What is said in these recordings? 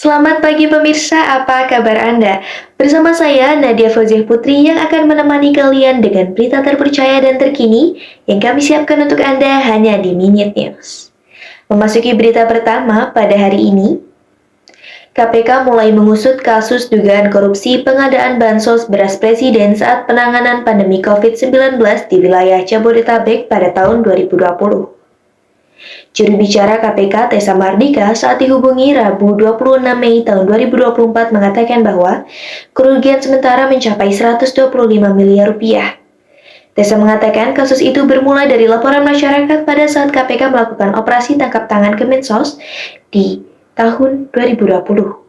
Selamat pagi pemirsa, apa kabar Anda? Bersama saya Nadia Fauziah Putri yang akan menemani kalian dengan berita terpercaya dan terkini yang kami siapkan untuk Anda hanya di Minute News. Memasuki berita pertama pada hari ini, KPK mulai mengusut kasus dugaan korupsi pengadaan bansos beras presiden saat penanganan pandemi COVID-19 di wilayah Jabodetabek pada tahun 2020. Juru bicara KPK Tessa Mardika saat dihubungi Rabu 26 Mei tahun 2024 mengatakan bahwa kerugian sementara mencapai 125 miliar rupiah. Tessa mengatakan kasus itu bermula dari laporan masyarakat pada saat KPK melakukan operasi tangkap tangan Kemensos di tahun 2020.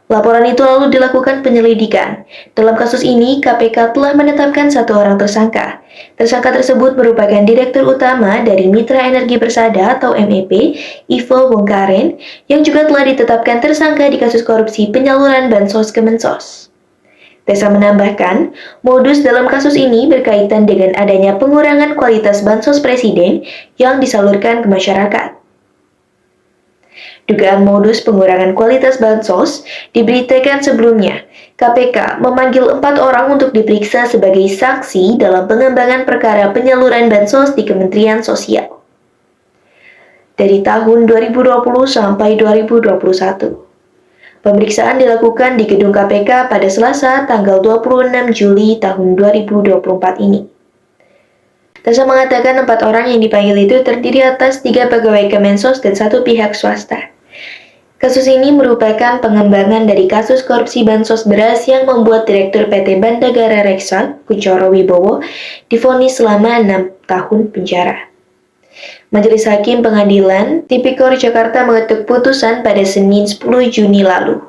Laporan itu lalu dilakukan penyelidikan. Dalam kasus ini, KPK telah menetapkan satu orang tersangka. Tersangka tersebut merupakan Direktur Utama dari Mitra Energi Persada atau MEP, Ivo Wongkaren, yang juga telah ditetapkan tersangka di kasus korupsi penyaluran Bansos Kemensos. Tessa menambahkan, modus dalam kasus ini berkaitan dengan adanya pengurangan kualitas Bansos Presiden yang disalurkan ke masyarakat. Dugaan modus pengurangan kualitas bansos diberitakan sebelumnya. KPK memanggil 4 orang untuk diperiksa sebagai saksi dalam pengembangan perkara penyaluran bansos di Kementerian Sosial. Dari tahun 2020 sampai 2021. Pemeriksaan dilakukan di gedung KPK pada Selasa tanggal 26 Juli tahun 2024 ini. Tessa mengatakan 4 orang yang dipanggil itu terdiri atas 3 pegawai Kemensos dan 1 pihak swasta. Kasus ini merupakan pengembangan dari kasus korupsi bansos beras yang membuat Direktur PT Bandagara Reksa, Kunchoro Wibowo, divonis selama 6 tahun penjara. Majelis Hakim Pengadilan Tipikor Jakarta mengetuk putusan pada Senin 10 Juni lalu.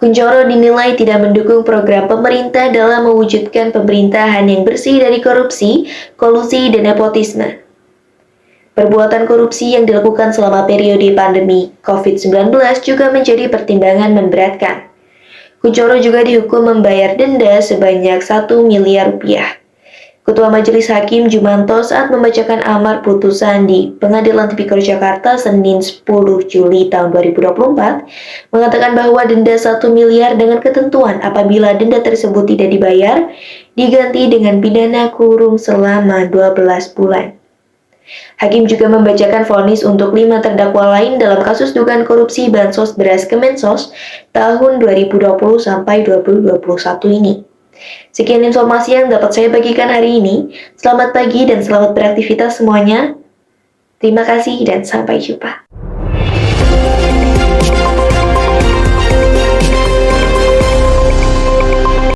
Kunchoro dinilai tidak mendukung program pemerintah dalam mewujudkan pemerintahan yang bersih dari korupsi, kolusi, dan nepotisme. Perbuatan korupsi yang dilakukan selama periode pandemi COVID-19 juga menjadi pertimbangan memberatkan. Kunchoro juga dihukum membayar denda sebanyak 1 miliar rupiah. Ketua Majelis Hakim Jumanto saat membacakan amar putusan di Pengadilan Tipikor Jakarta Senin 10 Juli tahun 2024 mengatakan bahwa denda 1 miliar dengan ketentuan apabila denda tersebut tidak dibayar diganti dengan pidana kurung selama 12 bulan. Hakim juga membacakan vonis untuk 5 terdakwa lain dalam kasus dugaan korupsi bansos beras Kemensos tahun 2020 sampai 2021 ini. Sekian informasi yang dapat saya bagikan hari ini. Selamat pagi dan selamat beraktivitas semuanya. Terima kasih dan sampai jumpa.